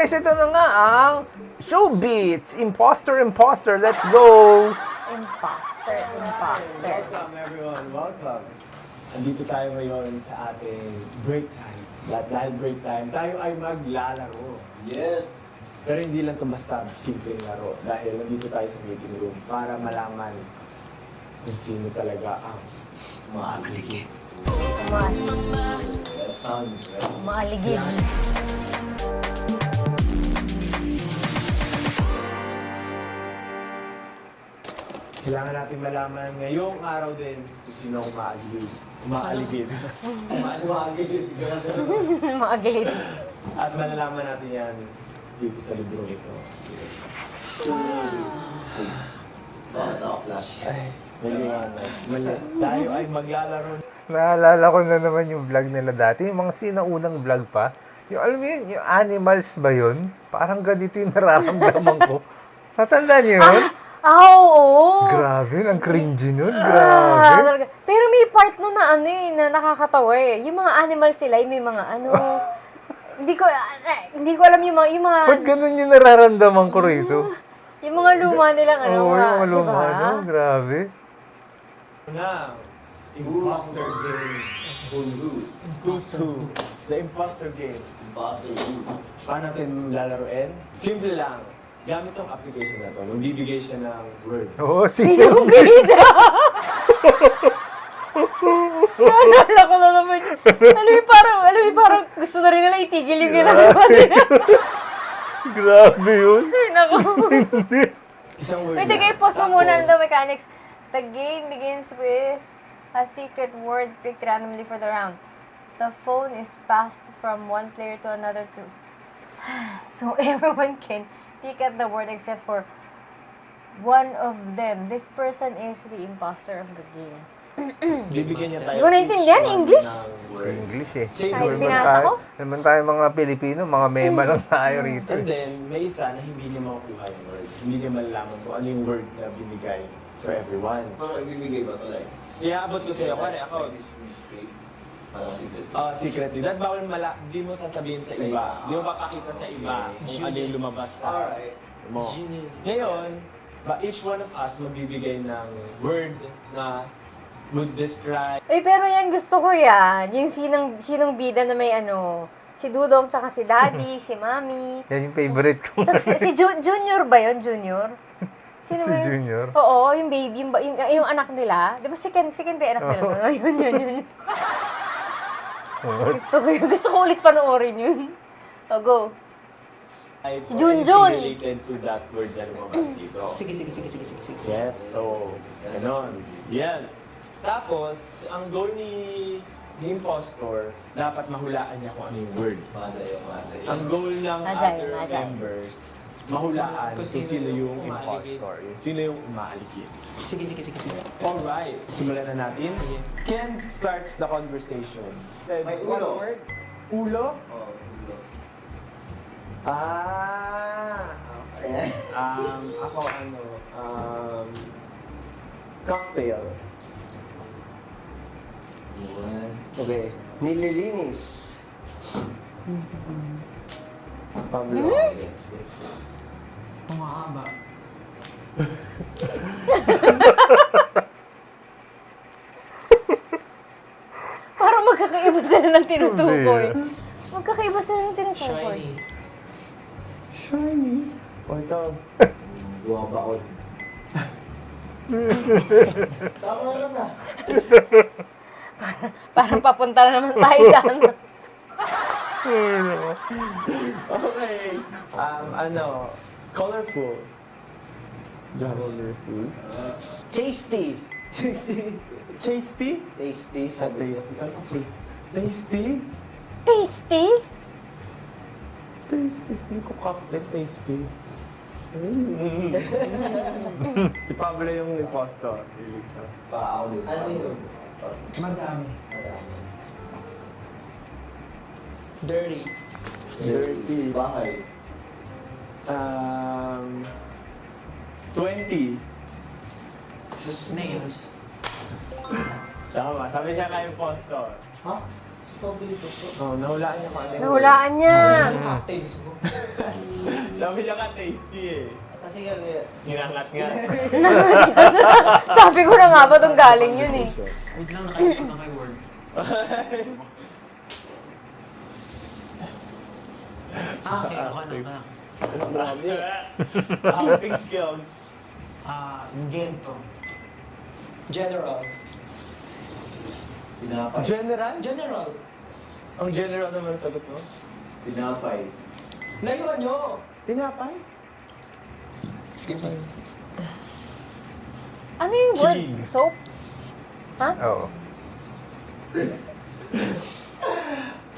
Guys, ito na nga ang Showbeats. Imposter. Let's go! Imposter. Welcome everyone, welcome. Andito tayo ngayon sa ating break time. Dahil break time, tayo ay maglalaro. Yes! Pero hindi lang ito basta simpleng laro. Dahil nandito tayo sa meeting room para malaman kung sino talaga ang Maaligid. That sounds nice. Maaligid. kailangan natin malaman ngayong araw din kung sino ang umaaligid. Maaligid. At malalaman natin yan dito sa libro ito. Bakit ako flash? Ay, maliwanag. Tayo ay maglalaro. Naalala ko na naman yung vlog nila dati. Yung mga sinaunang vlog pa. Yung alam mo yun, yung animals ba yun? Parang ganito yung nararamdaman ko. Tatandaan niyo yun? Oo. Grabe, ang cringy nun. Ah, Grabe. talaga. Pero may part nun na ano eh, na nakakatawa eh. Yung mga animal sila, yung may mga ano. hindi ko alam yung mga Ba't ganun yung nararamdaman ko rito? yung mga luma nilang ano. Oo, yung diba? luma, ano? Grabe. Now, imposter game. Who's who? The imposter game. Imposter you. Paano natin lalaroin? Simple lang. Gamit tong application na to, magbibigay siya ng word. Oo, Sinong bida? Naalala ko na naman. Alam mo parang gusto na rin nila itigil yung ginagawa nila. Grabe yun. Ay, naku. Isang word Wait, lang. i-pause mo muna Tapos, the mechanics. The game begins with a secret word picked randomly for the round. The phone is passed from one player to another to. So everyone can pick up the word except for one of them. This person is the imposter of the game. bibigyan niya tayo. Hindi ko naintindihan, each one English? ng word. English eh. Same Ay, word. pinasa ko? Naman tayo mga Pilipino, mga mema lang tayo rito. And then, may isa na hindi niya makukuha yung word. Hindi niya malalaman kung ano yung word na binigay for everyone. Parang ibibigay ba ito like? Kaya abot ko sa'yo, pare ako. Discreet. Parang secret. Secretly. That bawal di mo sasabihin sa iba. Di mo papakita sa iba kung ano yung lumabas sa Alright. mo. Ngayon, each one of us magbibigay ng word na would describe. Pero yan, gusto ko yan. Yung sinong bida na may ano, si Dudong, tsaka si Daddy, si Mami. Yan yung favorite ko. So, si Junior ba yun? Junior? Sino Si ba yun? Junior? Oo, yung baby, yung anak nila. Di ba second ba yung anak nila doon? Oh, yun. Gusto ko ulit panoorin yun. O, go. Si Junjun. Related to that word na lumabas dito. Sige. Yes, so, ganon. Yes. Tapos, ang goal ni impostor, dapat mahulaan niya kung ano yung word. Mazay. Ang goal ng Mazay. other members, mahulaan kung sino yung impostor, yung sino yung umaaligid. Sige. Alright, simulan na natin. Ken starts the conversation. May ulo. Word? Ulo? Oh, ulo. Okay. Ako cocktail. Okay. Nililinis. Pablo. Yes. Parang magkakaiba sila ng tinutukoy. Magkakaiba sila ng tinutukoy. Shiny. O ikaw. Buwabaon. Tama na. Parang papunta na naman tayo sa ano. Okay. Colorful. Colorful. Tasty. Tasty. Tasty? Tasty. Tasty. Ano tasty? Tasty? Tasty? Tasty. Hindi ko cocktail tasty. Si Pablo yung impostor. Paaw nito. Ano yun? Madami. Dirty. Dirty. Bahay. 20. Nails. Tama. Sabi siya kay impostor. Ha? Oh, nahulaan niya kung ano yung Nahulaan niya. Taste mo. word. Sabi niya ka tasty eh. Kasi kaya, Hinangat nga. Sabi ko na nga ba itong galing yun eh. Wait lang, nakalimutan kay Word. Okay, okay na. Acting skills. Gento. general. Tinapay. General? General. Ang general naman ang sagot mo? Tinapay. Layuan nyo. Tinapay? Excuse me. Ano yung words? Kilig. Soap? Oo.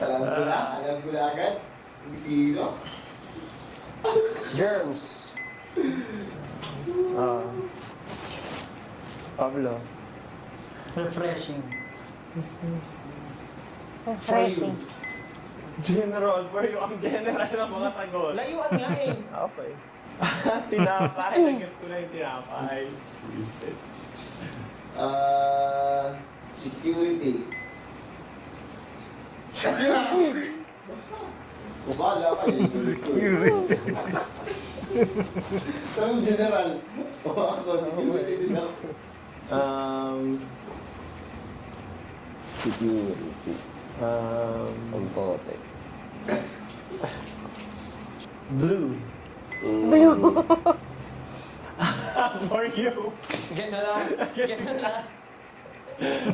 Alam ko na agad. Yung sino. Germs. Pablo. Refreshing. Refreshing. General, for you, ang general ng mga sagot. Layuan nga eh. Okay. Tinapay. Nagets ko na yung tinapay. Vincent. Security. Bala ka yun. Security. Saan general? O ako, security din ako. Security. Ang pote. Blue. Blue. For you. Get na lang. Get na lang.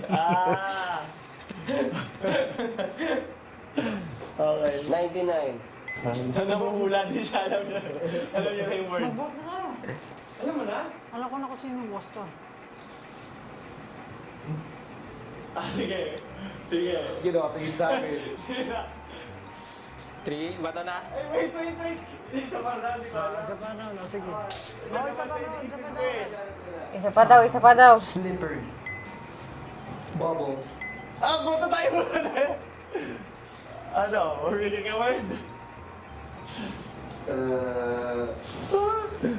Ah. Okay. 99. Nabuhula din siya. Alam niya na yung word. Mag-vote na ka. Alam mo na? Alam ko na kung sino yung Boston. Sige. Sige. Ginawa, tingin sa akin. 3. Mata na. Ay, wait. Isa pa na, di ba? Isa pa na, no? Sige. Oh, isa pa na, isa pa daw. Isa pa daw. Slippery. Bubbles. Buta tayo muna. Ano? Mamili ka word?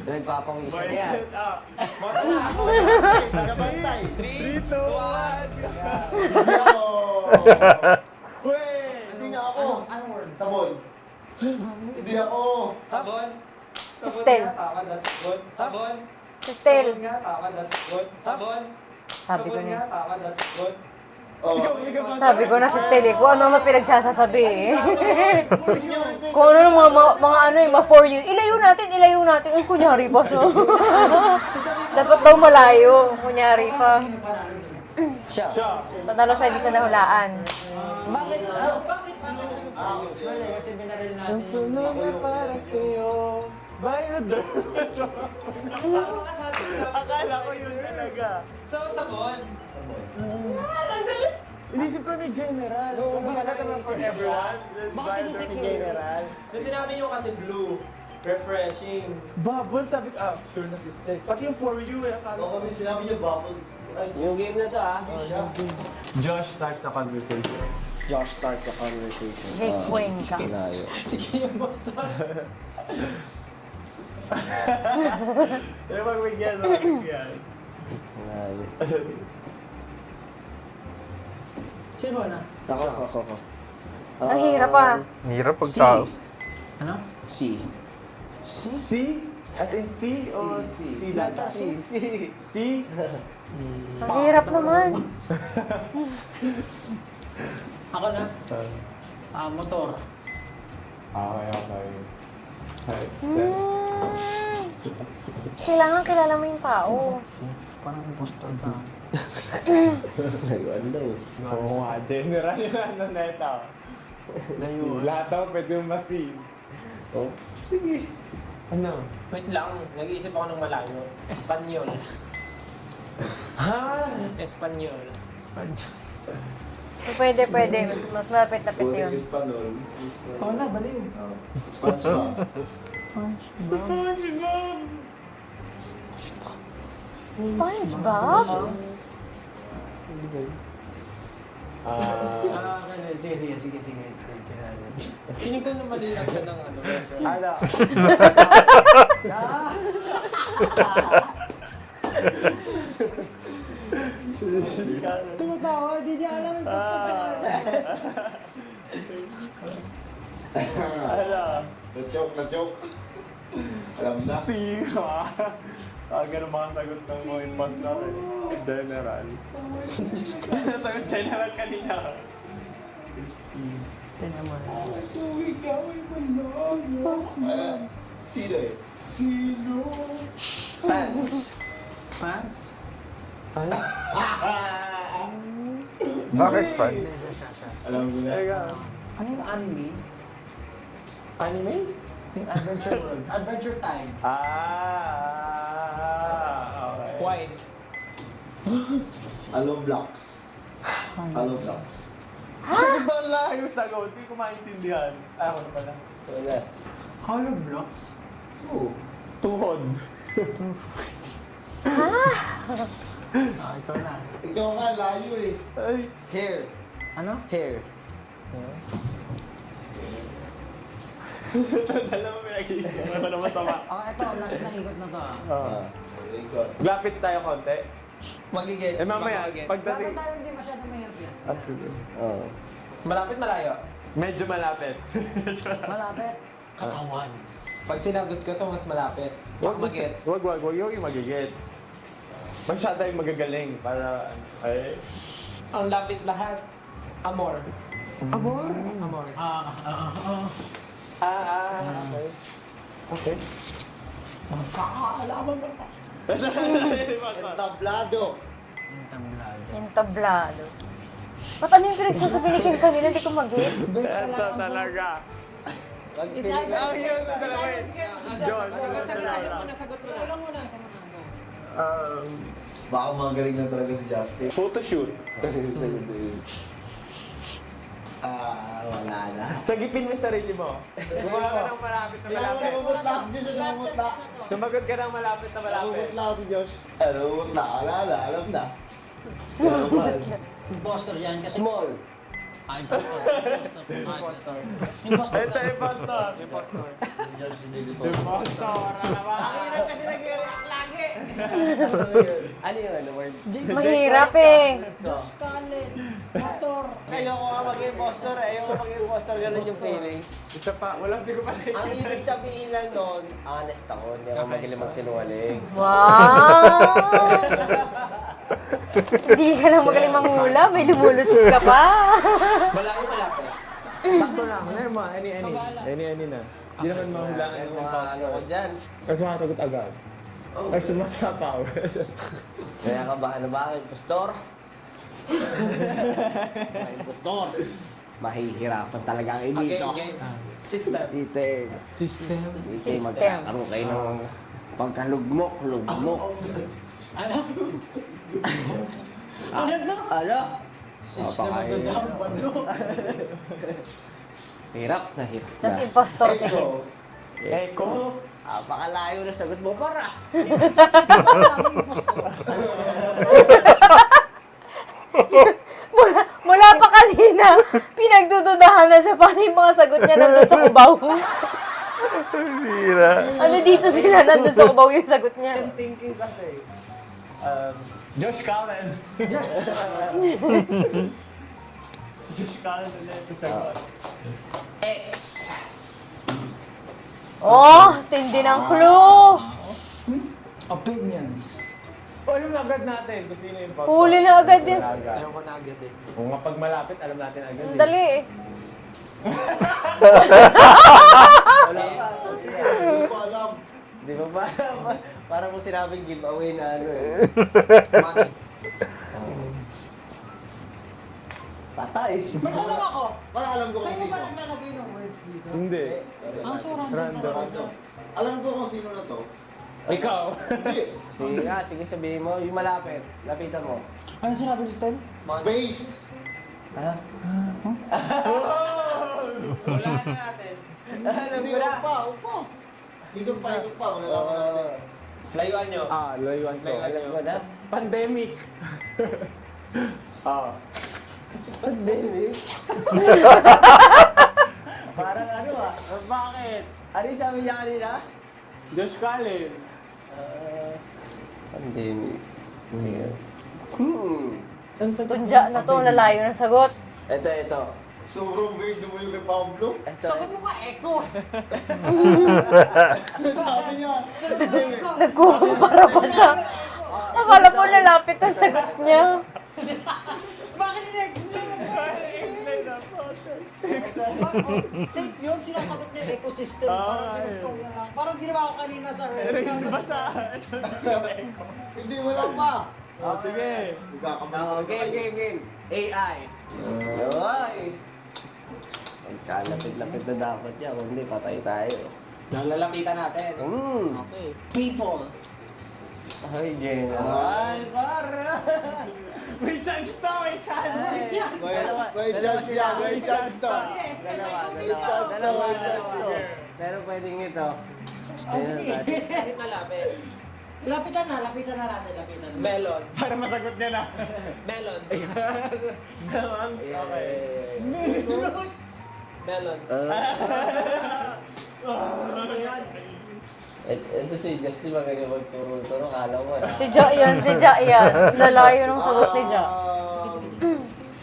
Nagpapawisan yan. Vincent, Mata na. Nagabantay. 3, 2, 1. Hindi ako. Wait! Hindi nga ako. Anong word? Sabon. Hindi ako. Sabon. Si Stel. Tama, that's good. Sabon. Si Stel. Sabon nga, tama, that's good. Sabon. Sabi ko Sabon nga, na. tama, that's good. Oh. Sabi ko na si Stel eh. Kung ano naman pinagsasasabi eh. Kung ano ng mga ano eh, ma-for you. Ilayo natin. Ang kunyari pa so. Dapat daw malayo. Kunyari pa. Sino panalo dun? Siya. Siya. Tatalo siya, hindi siya nahulaan. Bakit? Mali, kasi binaril natin. Ang sunod na para sa'yo. Bioderm. Akala ko yun talaga. So, sabon. Inisip ko ni General. Akala naman for everyone. Bakit kasi Bioderm secure? ni General. Nung sinabi nyo kasi blue. Refreshing. Bubble, sabi ko, sure na si Steph. Pati yung for you eh. Akala Oo, ko kasi sinabi niya bubbles. Ay, Yung game na to ah. Josh starts the conversation. Josh, start the conversation. Jake Cuenca. Layo. Sige yung Boston. Magbigyan. Layo. Sino na? Ako. Ang hirap pa. Hirap pag tao. Ano? C. C? As in C o C? Lata C. C? Ang hirap naman. Ako na? Motor. Okay. Kailangan kilala mo yung tao. Parang Boston pa. Layuan daw. Oo nga, General yung ano na ito. Layuan. Lahat daw pwede yung masi. Oh. Sige. Ano? Wait lang, nag-iisip ako ng malayo. Espanyol. Ha? Espanyol. So, pwede. Mas malapit-lapit yun. Espanol. Ikaw na, baliw. SpongeBob. SpongeBob! SpongeBob? Sige. Feeling ko na mali lang siya ng ano. Ano? Tumatawa, di niya alam yung Ano? Na-choke. Alam na. Siga. Ganun mga sagot ng mga impostor eh. General. Sagot general kanina. So, ikaw ay manalo. Sino eh? Sino? Pants. Pants? Bakit fans? Alam ko na. Teka. Ano yung anime? Anime? Yung Adventure World. Adventure Time. Okay. White. Alo Blocks. Alo Blocks. Ano ba layo sagot? Hindi ko maintindihan. Ako na pala. Wala. Hollow Blocks? Oo. Tuhod. Ikaw na. Ikaw nga, layo eh. Ay. Hair. Ano? Hair. Dalawa may nag-iisip. Ano na masama? Ito, last na ikot na to Ikaw. Lapit tayo konti. Magigit. Eh mamaya, Dapat pagdating... tayo hindi masyado mahirap yan. Sige. Malapit, malayo. Medyo malapit. Malapit. Katawan. Pag sinagot ko to, mas malapit. Wag Magets. Wag yung magigets. Masyado yung magagaling para... Ay... Ang lapit lahat. Amor. Amor? Amor. Okay. Okay. Kakaalaman mo pa. Tablado. Entablado. Ba't ano yung pinagsasabi ni Kim kanina? Hindi ko mag-get. Ito talaga. Ang yun na dalawa eh. John. Nasagot mo na. Alam mo na. Baka magaling na talaga si Justin. Photoshoot. Wala na. Sagipin mo yung sarili mo. Gumawa ka ng malapit na malapit. Namumutla si Josh, namumutla. Sumagot ka ng malapit na malapit. Namumutla si Josh. Namumutla, wala na, alam na. Imposter yan kasi. Small. Imposter. Imposter. Ito, impostor. Imposter. Josh, hindi dito. Impostor. Ano naman? Kasi nag-react lagi. Ano yun, ano word? Mahirap eh. Josh Talent. Motor. Ayoko nga mag-impostor, ayoko mag-impostor, ganun yung feeling. Isa pa, walang di ko pa Ang nakikita. ibig sabihin lang nun, honest ako, hindi ako magaling magsinungaling. Wow! Hindi ka lang magaling manghula, may lumulusot ka pa. Malayo, malapit. Sakto lang. Ano mo? Any na. Hindi naman mahulaan yung Mga ano ko dyan. Kasi makasagot agad. Ay, sumasapaw. Kaya ka ba, ano ba, impostor? Impostor. Mahihirapan talaga ang dito. Okay, System. Dito eh. System. Dito eh, System. magkakaroon kayo ng pagkalugmok. Ano? Ano? System of the down, bando. Hirap na hirap Tapos na. impostor si Kim. Echo. Pakalayo na sagot mo, para. Mula pa kanina, pinagdududahan na siya paano yung mga sagot niya nandun sa kubaw. Bira. Ano dito sila nandun sa kubaw yung sagot niya? Thinking kasi. Josh Cullen. Josh Cullen ulit. Sagot. X. Oh, tindi ng clue. Opinions. O, yung agad natin. Kung sino yung impostor. Huli na agad yun. Ayoko na agad eh. Kung nga pag malapit, alam natin agad. Ang dali eh. Wala pa. Hindi ko alam. Di ba ba? Parang mo sinabing giveaway na ano eh. Money. Patay. Matanong ako. Para alam ko kung Kayo sino. ba naglalagay ng words dito? Hindi. So random Random. talaga. Alam ko kung sino na to. Ikaw. Hindi. Sige nga, sige sabihin mo. Yung malapit. Lapitan mo. Ano sinabi ni Stan? Space. Wala na natin. Hindi, upa. Higop pa. Malalaman natin. Layuan nyo. Layuan ko. Alam mo na? Pandemic. Pandemic. Parang ano ah. Bakit? Ano yung sabi niya kanina? Josh Cullen. Pandemic. Ano sa Tunja na to, lalayo ng sagot. Ito. Sobrang weird mo yung kay Pablo. Sagot mo ka, Echo! Sabi niya. Nagkukumpara pa siya. Akala po lalapit ang sagot niya. Bakit nila-explain mo? Safe yun, sinasagot niya yung ecosystem. Parang ginagawa na lang. Parang ginawa ko kanina sa Hindi mo lang pa. Sige. Magkakamali. Game. AI. Ay! Magkalapit-lapit na dapat yan, kundi patay tayo. Lalapitan natin. Okay. People. Ay, Jen. Ay, para! May chance to! May chance! Dalawa sila. May chance to! Dalawa. Pero pwedeng ito. Kahit malapit. Lapitan na natin. Melon. Para masagot niya na. Melons. Melons? Okay. Melons. Ito si Justin magaling magturo-turo, kala mo. Si Ja yan. Lalayo ng sagot ni Ja.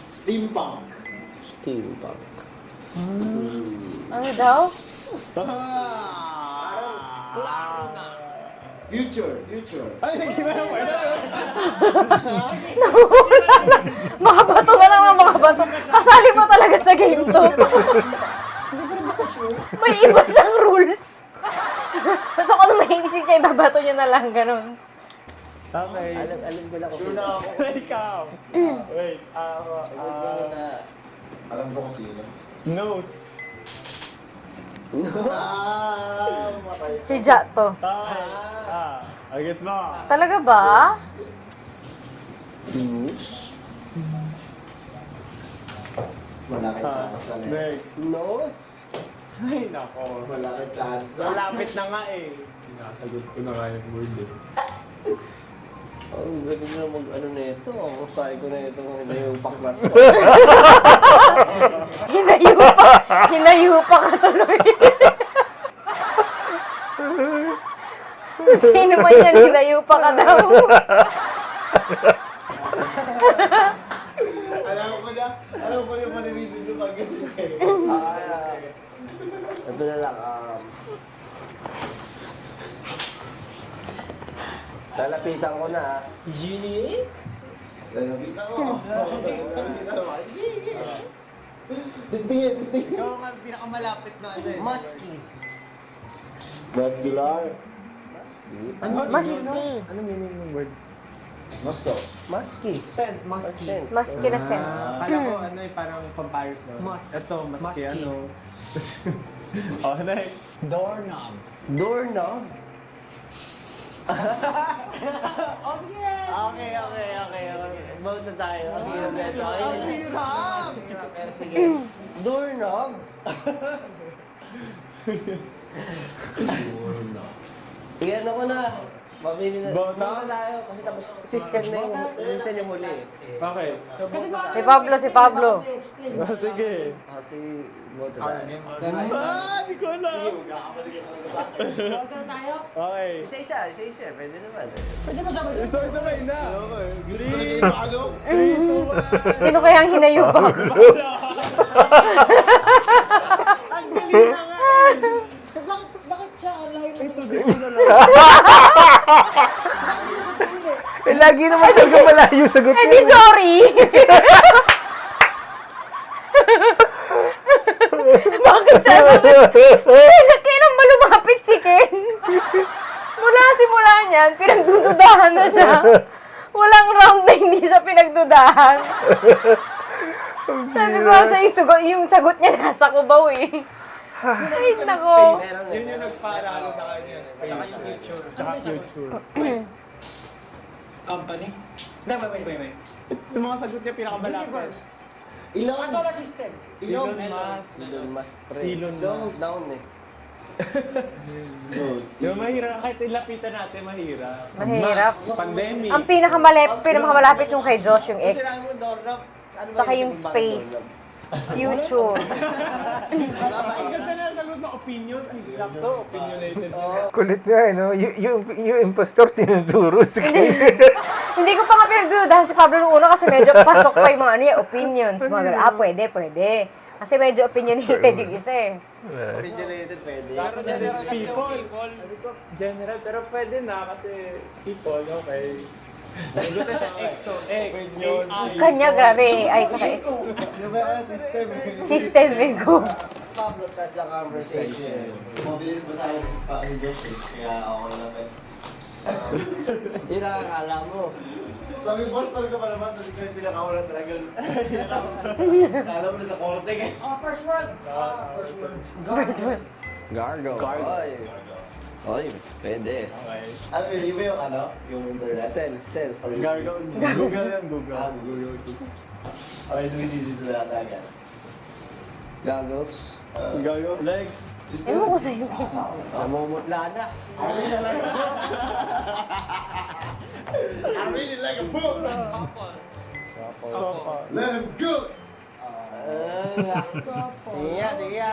Steampunk. Steampunk. Ano daw? Future. Ay, nag-iba mo. Makabato na lang ng makabato. Kasali pa talaga sa game to. May iba siyang rules. Basta ko nung maisip niya, ibabato niya na lang, ganun. Okay. Alam ko na kung Sure sino. na ako. Ikaw. Wait. Alam ko na. Alam ko kung sino. Nose. Matay. Si Ja to. Agets mo. Talaga ba? Malaki chance. Next. Nose? Ay, nako. Malaki chance. Malapit na nga eh. Sinasagot ko na nga yung word eh. Ang galing na mag-ano na ito. Ang sayo ko na ito ng hinayupak na ito. Hinayupa ka tuloy. Sino man yan, hinayupa ka daw. Alam ko na yung manirisip yung pag ganito sa'yo. Ito na lang. Lalapitan ko na. Genie? Lalapitan mo. Titingin. Ikaw ang pinakamalapit na ano eh. Musky. Muscular. Maski. Ano meaning ng word? Gusto. Musky. Scent. Musky. Maski na sen. Kala ko ano eh, parang comparison. Musk. Ito, maski Musky. ano. Oh, next. Doorknob. Doorknob. Okay. Vote na tayo. Ang hirap na ito. Ang hirap! Pero sige. Doorknob. Iyan ako na. Mamili na. Vote na? Vote na tayo. Kasi tapos system na yung huli. Okay. So vote na Si tayo. Pablo. Sige. Kasi vote na tayo. Di ko alam. Vote na tayo. Okay. Isa-isa. Pwede naman. Pwede mo sabi. Ito sabay na. Okay. 3, Ano? 2, 1. Sino kayang hinayupak? Ang galing na nga eh. Bakit siya online? Ito, di ko na lang. Lagi naman talaga malayo sagot Eh di sorry. Bakit siya kailan ba lumapit si Ken? Mula simula niyan, pinagdududahan na siya. Walang round na hindi siya pinagdudahan. Sabi ko sa yung sagot niya nasa Cubao eh. Ay, nako. Meron Yun yung nagparalo sa kanya. Space. Tsaka yung future. Tsaka future. Company? Hindi, wait. Yung mga sagot niya pinakamalapit. Universe. Elon. Solar system. Elon Musk. Elon Musk pre. Elon Musk. Down eh. Yung mahirap, kahit ilapitan natin, mahirap. Mahirap. Pandemic. Ang pinakamalapit yung kay Josh, yung X. Sinabi mo doorknob. Ano ba Tsaka ibig yung sabihin space. doorknob? Future. Ang ganda na sagot na opinion. Ay, sakto, opinionated. Kulit nga, no? Yung impostor tinuturo si Ken. Hindi ko pa nga pinagdudahan si Pablo nung una kasi medyo pasok pa yung mga ano yung opinions. Mga ganun, pwede. Kasi medyo opinionated yung isa eh. Originated pwede. Pero general kasi yung people. General, pero pwede na kasi people, okay. Nagutan siya, EXO, X, AI. Kanya, grabe. Ay, tsaka Ano ba yung system eh? system eh ko. Pablo starts the conversation. Mabilis basahin si Paano Josh eh. Kaya ako lang eh. Yun ang akala mo. Sabi, boss, talaga pa naman. Kasi kayo pinakawalan talaga. Alam mo na sa korte eh. First word. First one. Gargo. Oy. Oy, pwede. Ano yun? Yung ba yung ano? Yung internet? Stel. Gargo. Google yan, Google. Ah, Google. Okay, sumisisi sila agad. Goggles. Gargo. Legs. Ewan ko sa'yo. Namumutla na. I really like a book! Let him go! Sige nga.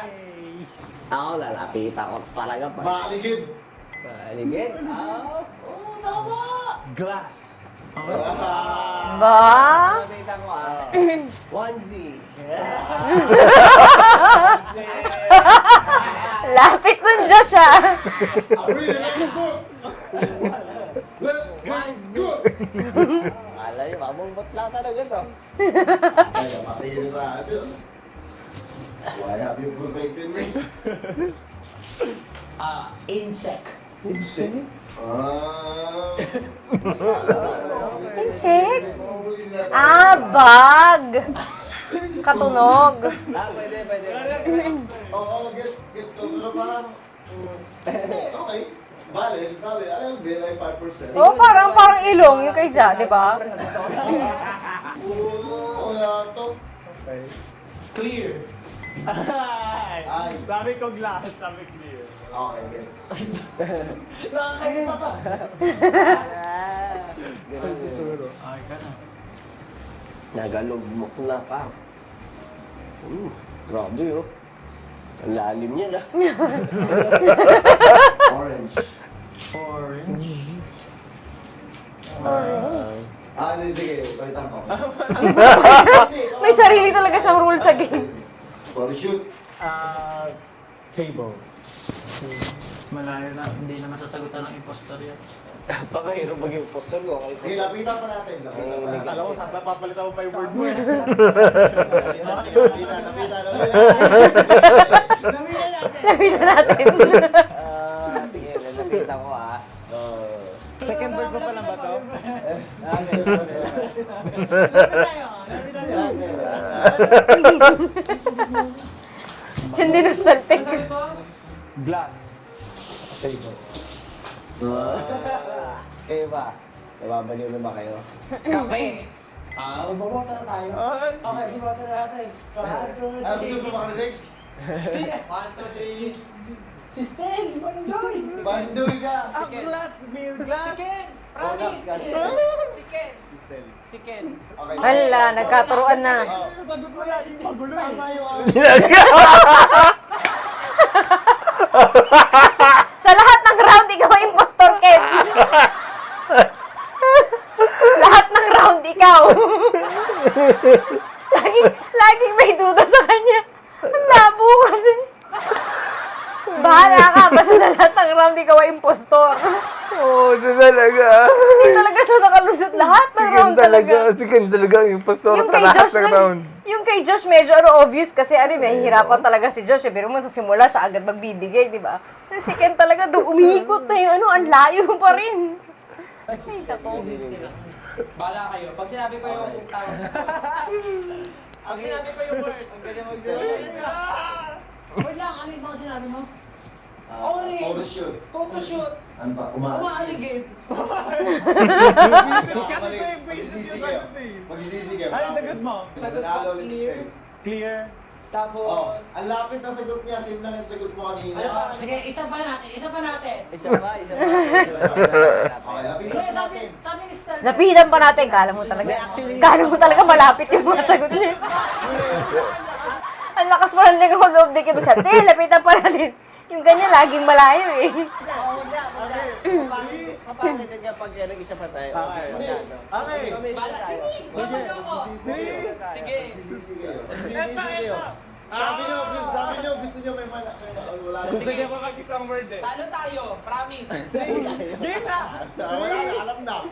Ako, lalapitan ko talaga pa. Maligid! Paligid. Oh, tama! Glass. Ba? Lalapitan ko onesie. Lapit nun, Josh ah. I really like a book! Let him go! Akala nyo, mamumutla talaga to. Ay, napatay na sa atin. Why have you forsaken me? Insect. Insane? Insect? Bag. Katunog. Pwede. Oo, gets ko. Pero parang, okay. Valid. Alam mo, like 5%. Oh, parang ilong yung kay Ja, di ba? Oo, wala to. Clear. Ay. Sabi ko glass, sabi clear. Okay, gets. Nakakaiba to. Nagalugmok na pa. Grabe oh. Ang lalim niya na. Orange. Sige. Palitan ko. May sarili talaga siyang rule sa game. Parachute. Table. Malayo na, hindi na masasagutan ng impostor yan. Pakahirap maging poster ko. Sige, lapitan pa natin. Alam ko, papalitan mo pa yung word mo eh. Lapitan. Lapitan natin. Sige, lalapitan ko Second word mo pa lang ba to? Hindi na saltik. Glass. Table. Kayo ba? Nababaliw na ba kayo? Kape! Magbabota na tayo. Okay, sumata na natin. Ano gusto mo makarinig? 1, 2, 3. Si Stel, Bandoy! Bandoy ka! Ang glass, meal glass. Chicken! Promise! Chicken! Chicken! Okay. Hala, nagkaturuan na. Sagot mo laging magulo eh. Tama yung Sa lahat ng round, ikaw ang impostor, Kev. Lahat ng round, ikaw. laging may duda sa kanya. Ang labo kasi. Bahala ka, basta sa lahat ng round, ikaw ang impostor. Oo, doon talaga. Hindi talaga siya nakalusot lahat ng round talaga. Sikan talaga yung impostor Yung sa kay lahat Josh ng lang, round. yung kay Josh medyo obvious kasi may hirapan talaga si Josh. Pero mo sa simula siya agad magbibigay, di ba? Si Ken talaga doon umiikot na yung ang layo pa rin. Ay, tako. Bala kayo. Pag sinabi ko yung tawag sa pag sinabi ko yung word, ang galing Wait lang, ano yung mga sinabi mo? Orange! Photoshoot. Photoshoot! Ano pa? Umaalig. Umaaligid! Kasi ito yung basic yung sagot eh. Magsisigaw. Ano yung sagot mo? Sagot ko, Nanalo ulit si clear. Stel. Clear. Tapos, Oh, ang lapit ng sagot niya. Same lang yung sagot mo kanina. Sige, isa pa natin! Isa pa. Okay, lapitan Sige, natin. sabi ni Stel. Lapitan pa natin. Kala mo talaga malapit yung mga sagot niya. Ang lakas pa lang ng loob din kayo. Sabi, lapitan pa natin. Yung ganyan, laging malayo eh. Nakapangit ka kapag nag-isa pa tayo. Okay. Okay. Bala, sige! Bala niyo ako! Sige! Sabi niyo, gusto niyo may wala na. Gusto niya pa mag-isang word eh. Talo tayo, promise. Game na! Wala na, alam na.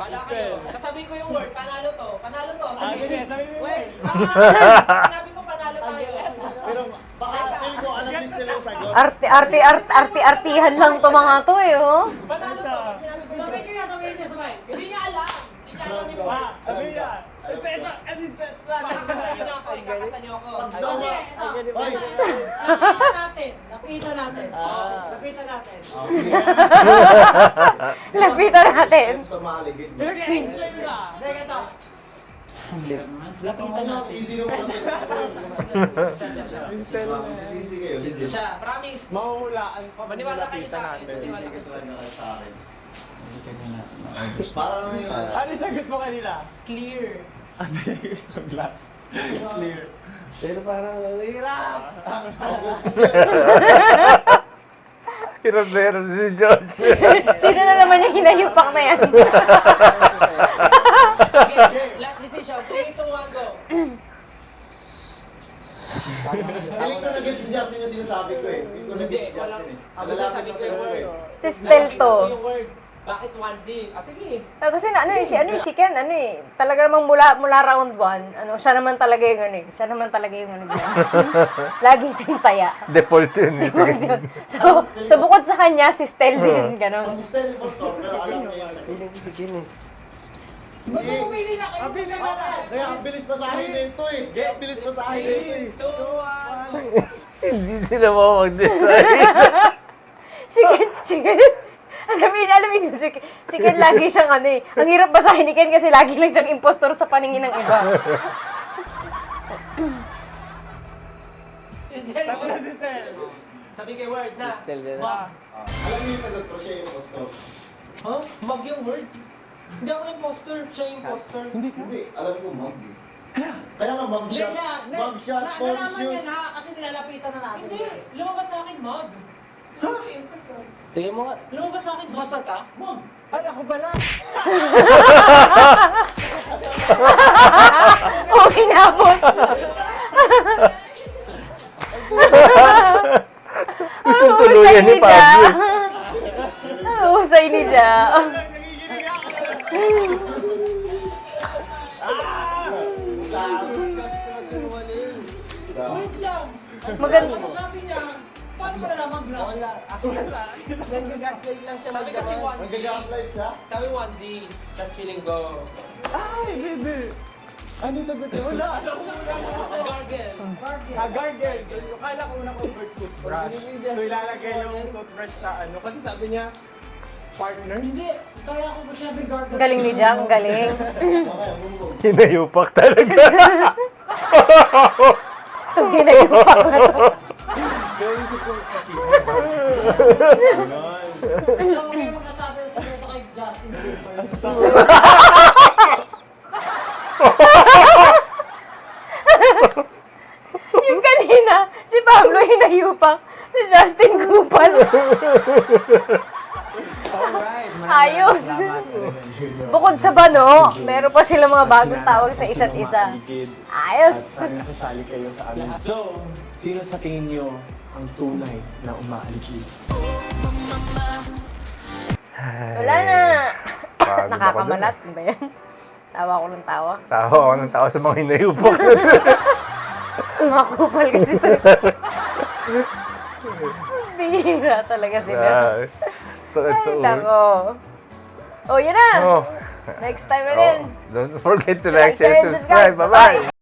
Bala kayo. Sasabihin ko yung word, panalo to. Panalo to. Sige, sabi mo. Wait, sinabi ko panalo tayo. Pero baka feel ko alam niyo sila yung sagot. Artihan lang to mga to eh, oh. Panalo to. Sinabi ko Sabay ko yan, sabay niya, sabay. Hindi niya alam. Hindi niya alam yung word. Ano yan? Ikakasan niyo na ako. Ikakasan niyo ako. Sawa. Hoy. Lapitan natin. Lapitan natin. Lapitan natin. Lapitan natin. Sa maligid. Teka to. Lapitan natin. Easy naman. Sisisi kayo, legit. Siya, promise. Mahuhulaan pa. Maniwala kayo sa akin. Maniwala kayo sa akin. Sa akin. Parang yun. Ano yung sagot mo kanila? Clear. Glass. Clear. Pero parang hirap. Hirap na hirap si George. Sino na naman yung hinayupak na yan? Okay, last decision. 3, 2, 1, go. Feeling ko na-get si Justin yung sinasabi ko eh. Feeling ko na-get si Justin eh. Ako sasabihin ko yung word. Si Stel Nakita to. ko yung word. Bakit 1Z? Ah, sige. Kasi si Ken, talaga namang mula round 1, siya naman talaga yung siya naman talaga yung dyan. Laging siya yung taya. Default yun. Eh. Sige. So bukod sa kanya, si Stel din, ganon. Ang Justin yung pastor, pero alam niya yung sagot. Feeling ko si Kin eh. Basta pumili na kayo. Pili na na! Kaya ang bilis pasahin na ito eh. Kaya ang bilis pasahin na ito eh. 3, 2, 1. Hindi sila mag-decide. Si Ken, alam mo si Ken lagi siyang ang hirap basahin ni Ken kasi lagi lang siyang impostor sa paningin ng iba. Sabi kay word na. Stel din. Mag. Alam niyo yung sagot, pero siya yung pastor. Huh? Mag yung word? Hindi ako imposter. Siya yung imposter. Hindi, alam ko mag eh. Kaya nga mag-shot, mag-shot, phone Nalaman shoot. niya na kasi nilalapitan na natin. Hindi. Lumabas sa akin mag. Tingin mo nga. Lumabas sa akin mag. Basta ka? Mag! Ay, ako pala! Okay na po. Gusto tuluyan ni Pablo. Usay ni Ja. Wait lang. Maganda. Sabi niya, paano mo nalaman glass? Nag-gaslight lang siya. Sabi kasi 1Z. Nag-gaslight siya? Sabi 1Z. Tapos feeling ko, Ay, hindi. Ano yung sagot niya? Wala. Alam ko gargle. gargle. Kala ko una ko bird toothbrush. So ilalagay yung toothbrush sa ano. Kasi sabi niya, partner. Hindi. Kaya ako ba sinabi guard? Galing ni Ja, ang galing. Hinayupak talaga. Itong hinayupak na to. Ikaw mo yung magkasabi ng sikreto kay Justin Bieber. Yung kanina, si Pablo hinayupak. Si Justin Kupal. Ayos. Bukod sa bano, meron pa sila mga bagong tawag sa isa't isa. Ayos. Nakasali kayo sa amin. So, sino sa tingin niyo ang tunay na umaaligid? Wala na. Pagod ako Nakakamalat. Ano ba yan? Tawa ko ng tawa. Tawa ako ng tao sa mga hinayupak na to. Mga kupal kasi ito. Bihira talaga sila. Sakit sa Ay, ulo. nako. Oh, yun na. Oh. Next time na din. Don't forget to Like, like, share, share, and subscribe. subscribe. Bye-bye.